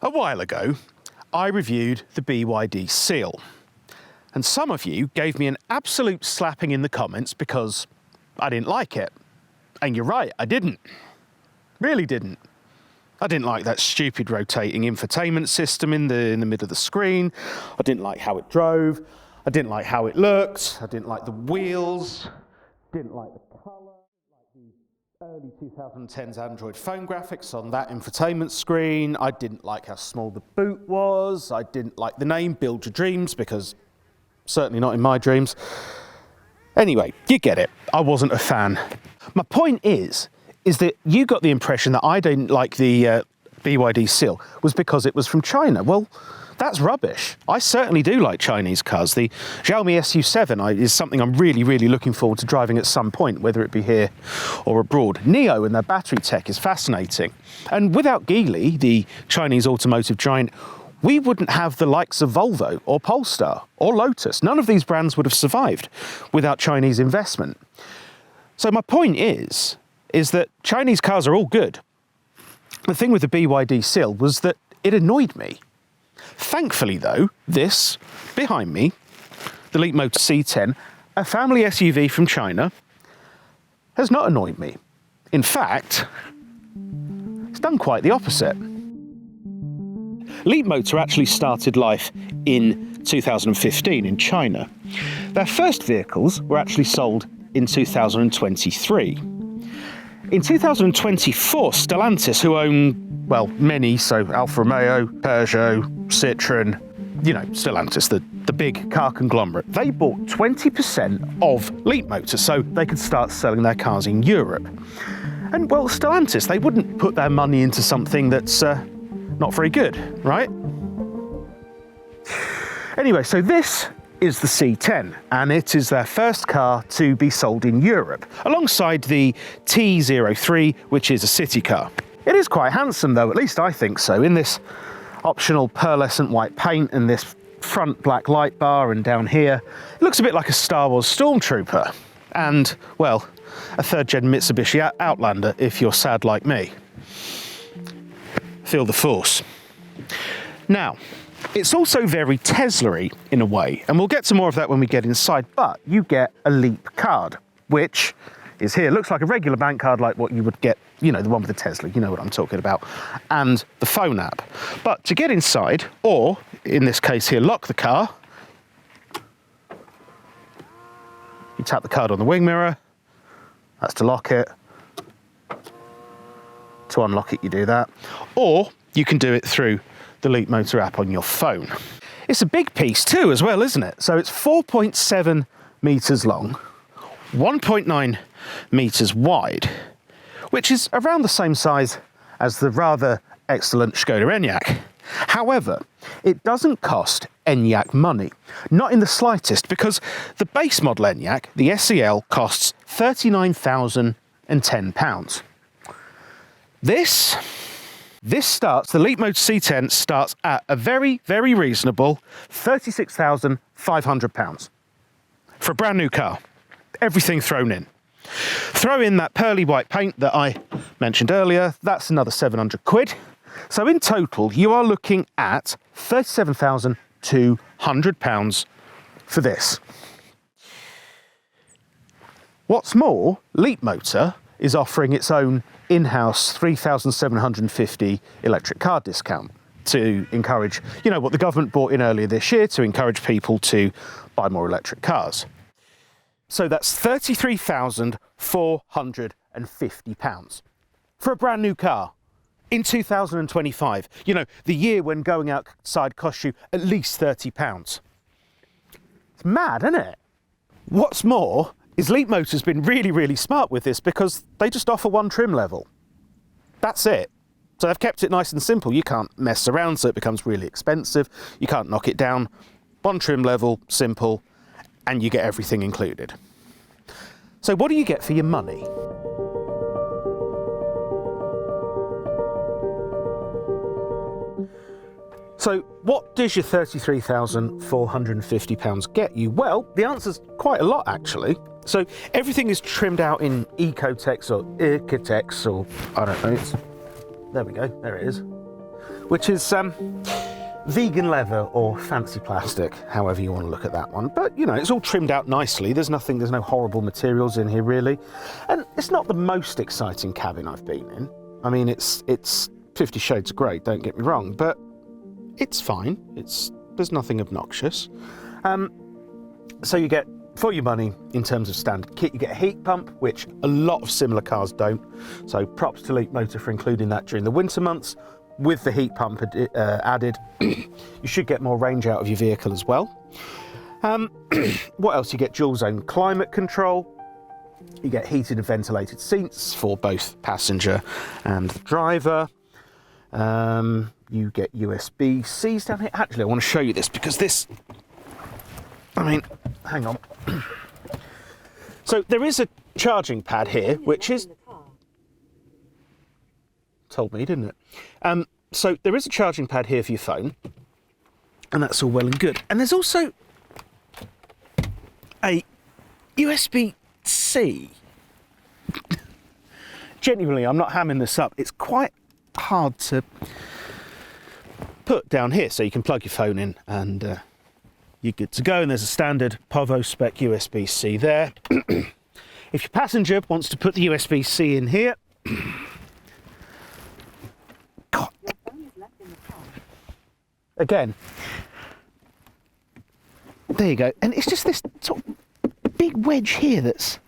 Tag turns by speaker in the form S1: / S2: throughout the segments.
S1: A while ago, I reviewed the BYD Seal, and some of you gave me an absolute slapping in the comments because I didn't like it. And you're right, I didn't. Really didn't. I didn't like that stupid rotating infotainment system in the middle of the screen. I didn't like how it drove. I didn't like how it looked. I didn't like the wheels. Didn't like the colour. Like the early 2010s Android phone graphics on that infotainment screen. I didn't like how small the boot was. I didn't like the name Build Your Dreams, because certainly not in my dreams. Anyway, you get it. I wasn't a fan. My point is that you got the impression that I didn't like the BYD Seal was because it was from China. Well, that's rubbish. I certainly do like Chinese cars. The Xiaomi SU7 is something I'm really, really looking forward to driving at some point, whether it be here or abroad. NIO and their battery tech is fascinating. And without Geely, the Chinese automotive giant, we wouldn't have the likes of Volvo or Polestar or Lotus. None of these brands would have survived without Chinese investment. So my point is that Chinese cars are all good. The thing with the BYD Seal was that it annoyed me. Thankfully though, this behind me, the Leapmotor C10, a family SUV from China, has not annoyed me. In fact, it's done quite the opposite. Leapmotor actually started life in 2015 in China. Their first vehicles were actually sold in 2023. In 2024, Stellantis, who own, well, many, so Alfa Romeo, Peugeot, Citroën, you know, Stellantis, the big car conglomerate, they bought 20% of Leapmotor so they could start selling their cars in Europe. And, well, Stellantis, they wouldn't put their money into something that's not very good, right? Anyway, so this is the C10, and it is their first car to be sold in Europe, alongside the T03, which is a city car. It is quite handsome though, at least I think so, in this optional pearlescent white paint and this front black light bar, and down here, it looks a bit like a Star Wars Stormtrooper, and, well, a third-gen Mitsubishi Outlander if you're sad like me. Feel the force. Now, it's also very Tesla-y in a way, and we'll get to more of that when we get inside, but you get a Leap card, which is here. Looks like a regular bank card like what you would get, you know, the one with the Tesla, you know what I'm talking about, and the phone app. But to get inside, or in this case here, lock the car, you tap the card on the wing mirror, that's to lock it. To unlock it, you do that. Or you can do it through the Leapmotor app on your phone. It's a big piece too as well, isn't it? So it's 4.7 meters long, 1.9 meters wide, which is around the same size as the rather excellent Skoda Enyaq. However, it doesn't cost Enyaq money, not in the slightest, because the base model Enyaq, the SEL, costs £39,010. This starts, the Leapmotor C10 starts at a very, very reasonable £36,500 for a brand new car. Everything thrown in. Throw in that pearly white paint that I mentioned earlier, that's another 700 quid. So in total, you are looking at £37,200 for this. What's more, Leapmotor is offering its own in-house 3,750 electric car discount to encourage, you know, what the government brought in earlier this year to encourage people to buy more electric cars. So that's £33,450 for a brand new car in 2025. You know, the year when going outside costs you at least £30. It's mad, isn't it? What's more is Leapmotor's been really, really smart with this because they just offer one trim level. That's it. So they've kept it nice and simple. You can't mess around, so it becomes really expensive. You can't knock it down. One trim level, simple, and you get everything included. So what do you get for your money? So what does your £33,450 get you? Well, the answer's quite a lot, actually. So everything is trimmed out in Ecotex or Ircotex, or I don't know. There we go, there it is. which is vegan leather or fancy plastic, however you want to look at that one. But, you know, it's all trimmed out nicely. There's no horrible materials in here, really. And it's not the most exciting cabin I've been in. I mean, it's 50 Shades of Grey, don't get me wrong, but it's fine. There's nothing obnoxious. So you get, for your money, in terms of standard kit, you get a heat pump, which a lot of similar cars don't. So props to Leapmotor for including that during the winter months. With the heat pump added, you should get more range out of your vehicle as well. What else? You get dual zone climate control. You get heated and ventilated seats for both passenger and the driver. You get USB-Cs down here. Actually, I want to show you this because this, I mean, hang on. So there is a charging pad here, which is, told me, didn't it? So there is a charging pad here for your phone, and that's all well and good. And there's also a USB-C. Genuinely, I'm not hamming this up. It's quite hard to put down here, so you can plug your phone in and you're good to go. And there's a standard Povo spec USB-C there. If your passenger wants to put the USB-C in here, again, there you go. And it's just this sort of big wedge here this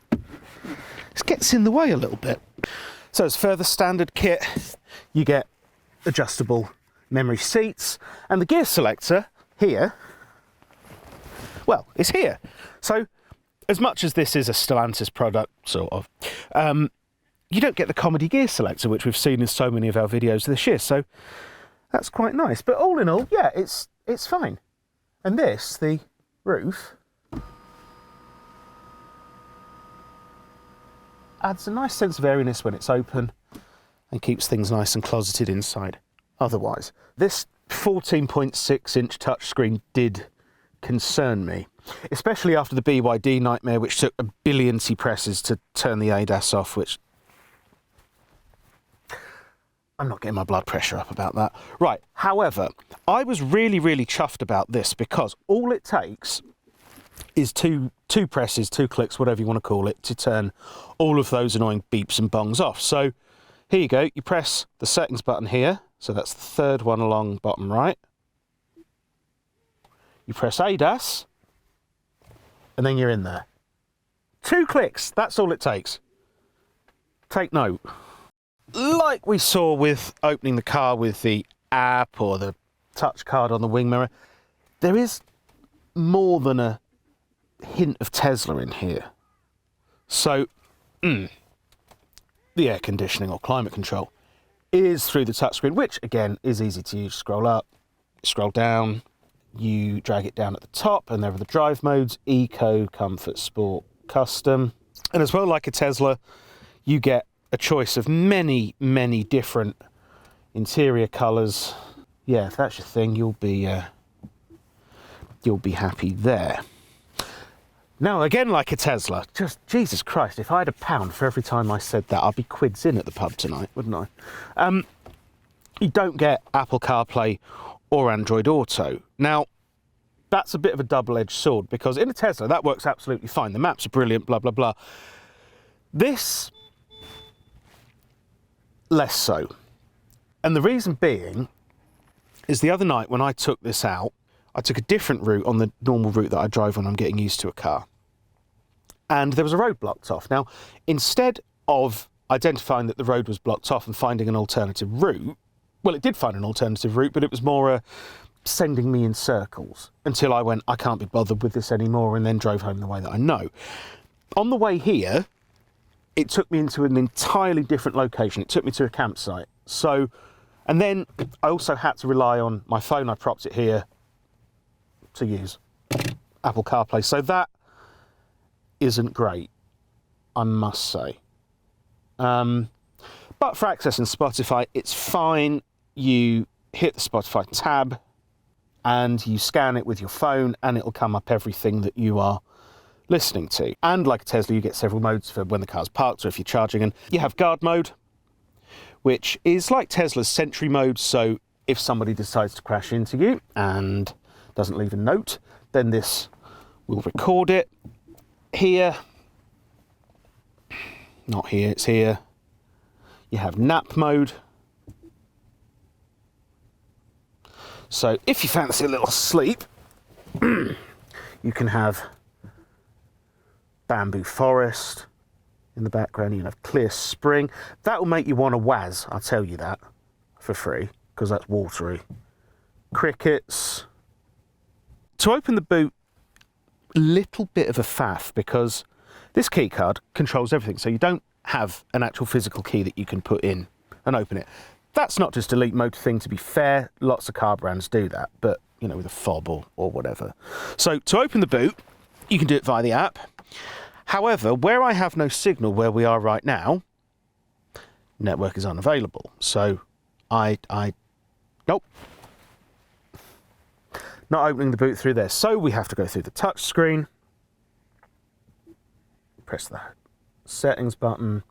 S1: gets in the way a little bit. So as further standard kit, you get adjustable memory seats, and the gear selector here, well, it's here. So as much as this is a Stellantis product, sort of, you don't get the comedy gear selector, which we've seen in so many of our videos this year. So that's quite nice. But all in all, yeah, it's fine. And this, the roof, adds a nice sense of airiness when it's open and keeps things nice and closeted inside otherwise. This 14.6-inch touchscreen did concern me, especially after the BYD nightmare, which took a billion presses to turn the ADAS off, which I'm not getting my blood pressure up about that. Right, however, I was really, really chuffed about this because all it takes is two presses, 2 clicks, whatever you want to call it, to turn all of those annoying beeps and bongs off. So here you go, you press the settings button here, so that's the third one along bottom right. You press ADAS, and then you're in there. 2 clicks, that's all it takes. Take note. Like we saw with opening the car with the app or the touch card on the wing mirror, there is more than a hint of Tesla in here. So, the air conditioning or climate control is through the touchscreen, which again is easy to use. Scroll up, scroll down, you drag it down at the top, and there are the drive modes: Eco, Comfort, Sport, Custom. And as well, like a Tesla, you get a choice of many, many different interior colours. Yeah, if that's your thing, you'll be happy there. Now, again, like a Tesla, just Jesus Christ, if I had £1 for every time I said that, I'd be quids in at the pub tonight, wouldn't I? You don't get Apple CarPlay or Android Auto. Now, that's a bit of a double-edged sword, because in a Tesla, that works absolutely fine. The maps are brilliant, blah, blah, blah. This, less so. And the reason being is the other night when I took this out, I took a different route on the normal route that I drive when I'm getting used to a car. And there was a road blocked off. Now, instead of identifying that the road was blocked off and finding an alternative route, well, it did find an alternative route, but it was more sending me in circles until I went, I can't be bothered with this anymore, and then drove home the way that I know. On the way here, it took me into an entirely different location. It took me to a campsite. So, and then I also had to rely on my phone. I propped it here to use Apple CarPlay. So that isn't great, I must say. But for accessing Spotify, it's fine. You hit the Spotify tab and you scan it with your phone and it'll come up everything that you are listening to. And like a Tesla, you get several modes for when the car's parked or if you're charging. And you have guard mode, which is like Tesla's Sentry mode. So if somebody decides to crash into you and doesn't leave a note, then this will record it. Here, not here, it's here. You have nap mode. So if you fancy a little sleep, you can have bamboo forest in the background. You can have clear spring. That will make you want to waz, I'll tell you that, for free, because that's watery. Crickets. To open the boot, little bit of a faff, because this key card controls everything, so you don't have an actual physical key that you can put in and open it. That's not just a Leapmotor thing, to be fair. Lots of car brands do that, but you know, with a fob or whatever. So to open the boot, you can do it via the app. However, where I have no signal where we are right now, network is unavailable. So nope. Not opening the boot through there. So we have to go through the touch screen. Press the settings button.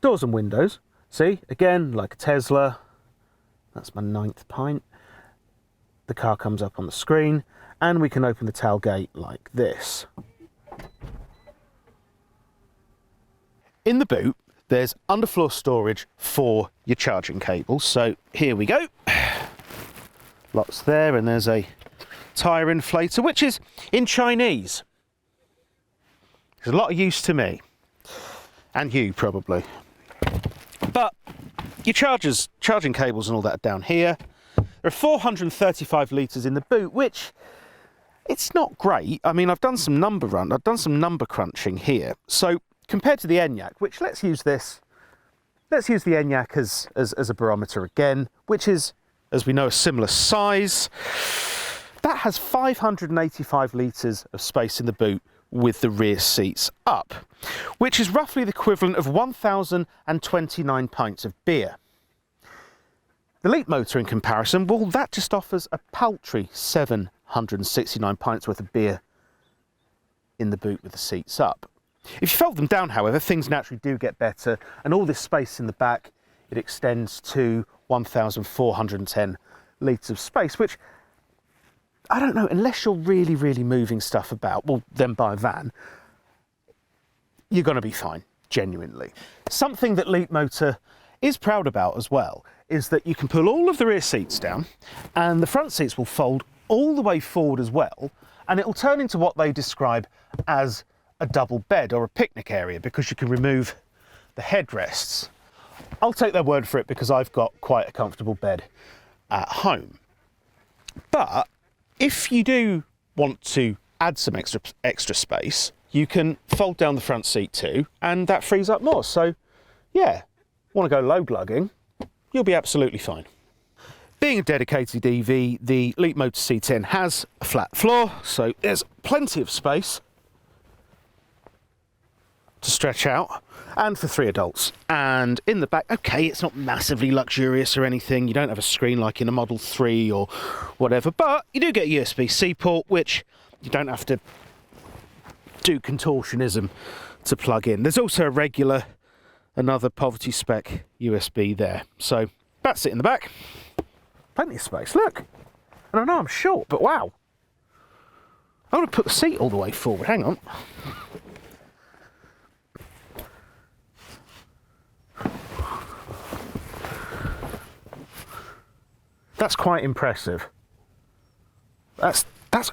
S1: Doors and windows. See, again, like a Tesla. That's my 9th pint. The car comes up on the screen, and we can open the tailgate like this. In the boot, there's underfloor storage for your charging cables. So here we go. Lots there, and there's a tyre inflator, which is in Chinese. There's a lot of use to me. And you, probably. But your charging cables and all that are down here. There are 435 litres in the boot, which it's not great. I mean, I've done some number crunching here. So compared to the Enyaq, which let's use the Enyaq as a barometer again, which is, as we know, a similar size. That has 585 litres of space in the boot with the rear seats up, which is roughly the equivalent of 1,029 pints of beer. The Leapmotor, in comparison, well, that just offers a paltry 769 pints worth of beer in the boot with the seats up. If you fold them down, however, things naturally do get better, and all this space in the back, it extends to 1,410 litres of space, which, I don't know, unless you're really, really moving stuff about, well, then buy a van, you're going to be fine, genuinely. Something that Leapmotor is proud about as well is that you can pull all of the rear seats down, and the front seats will fold all the way forward as well, and it will turn into what they describe as a double bed or a picnic area, because you can remove the headrests. I'll take their word for it, because I've got quite a comfortable bed at home. But if you do want to add some extra space, you can fold down the front seat too, and that frees up more. So yeah, want to go low glugging, you'll be absolutely fine. Being a dedicated EV, the Leapmotor C10 has a flat floor, so there's plenty of space to stretch out, and for 3 adults. And in the back, okay, it's not massively luxurious or anything. You don't have a screen like in a Model 3 or whatever, but you do get a USB-C port, which you don't have to do contortionism to plug in. There's also a regular, another poverty spec USB there. So that's it in the back. Plenty of space, look. And I know I'm short, but wow. I want to put the seat all the way forward, hang on. That's quite impressive. That's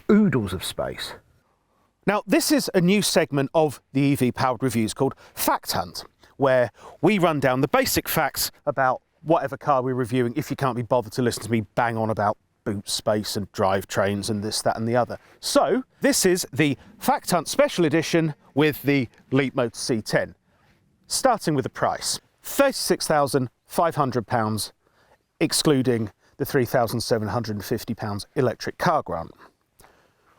S1: oodles of space. Now, this is a new segment of the EV Powered Reviews called Fact Hunt, where we run down the basic facts about whatever car we're reviewing, if you can't be bothered to listen to me bang on about boot space and drivetrains and this, that and the other. So this is the Fact Hunt Special Edition with the Leapmotor C10. Starting with the price, £36,500, excluding the £3,750 electric car grant.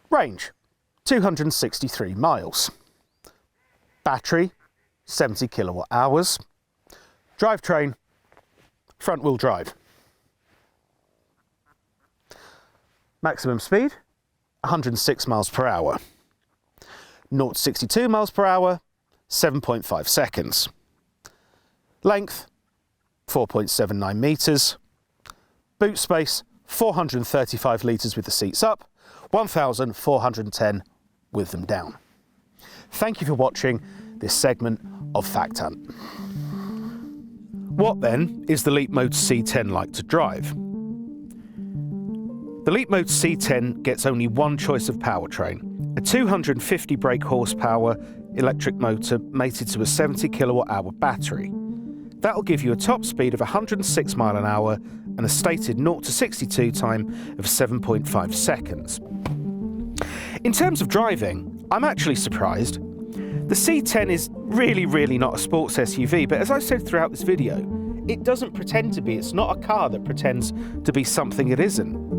S1: Range, 263 miles. Battery, 70 kilowatt hours. Drivetrain, front wheel drive. Maximum speed, 106 miles per hour. 0 to 62 miles per hour, 7.5 seconds. Length, 4.79 metres. Boot space, 435 litres with the seats up, 1,410 with them down. Thank you for watching this segment of Fact Hunt. What then is the Leapmotor C10 like to drive? The Leapmotor C10 gets only one choice of powertrain, a 250 brake horsepower electric motor mated to a 70 kilowatt hour battery. That'll give you a top speed of 106 mile an hour and a stated 0 to 62 time of 7.5 seconds. In terms of driving, I'm actually surprised. The C10 is really not a sports SUV, but as I said throughout this video, it doesn't pretend to be. It's not a car that pretends to be something it isn't.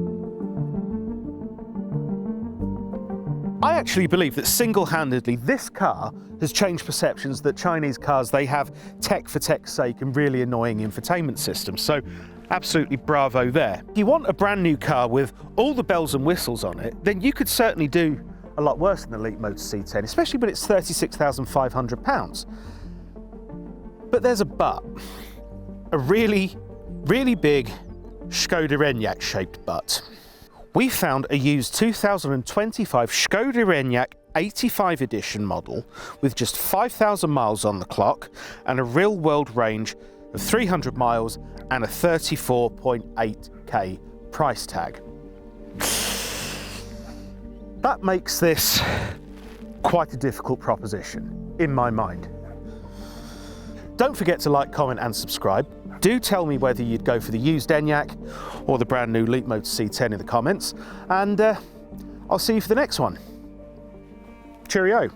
S1: I actually believe that single-handedly this car has changed perceptions that Chinese cars, they have tech for tech's sake and really annoying infotainment systems. So absolutely bravo there. If you want a brand new car with all the bells and whistles on it, then you could certainly do a lot worse than the Leapmotor C10, especially when it's £36,500. But there's a but. A really big Skoda Enyaq shaped but. We found a used 2025 Skoda Enyaq 85 edition model with just 5,000 miles on the clock and a real world range of 300 miles and a 34.8k price tag. That makes this quite a difficult proposition in my mind. Don't forget to like, comment and subscribe. Do tell me whether you'd go for the used Enyaq or the brand new Leapmotor C10 in the comments, and I'll see you for the next one. Cheerio.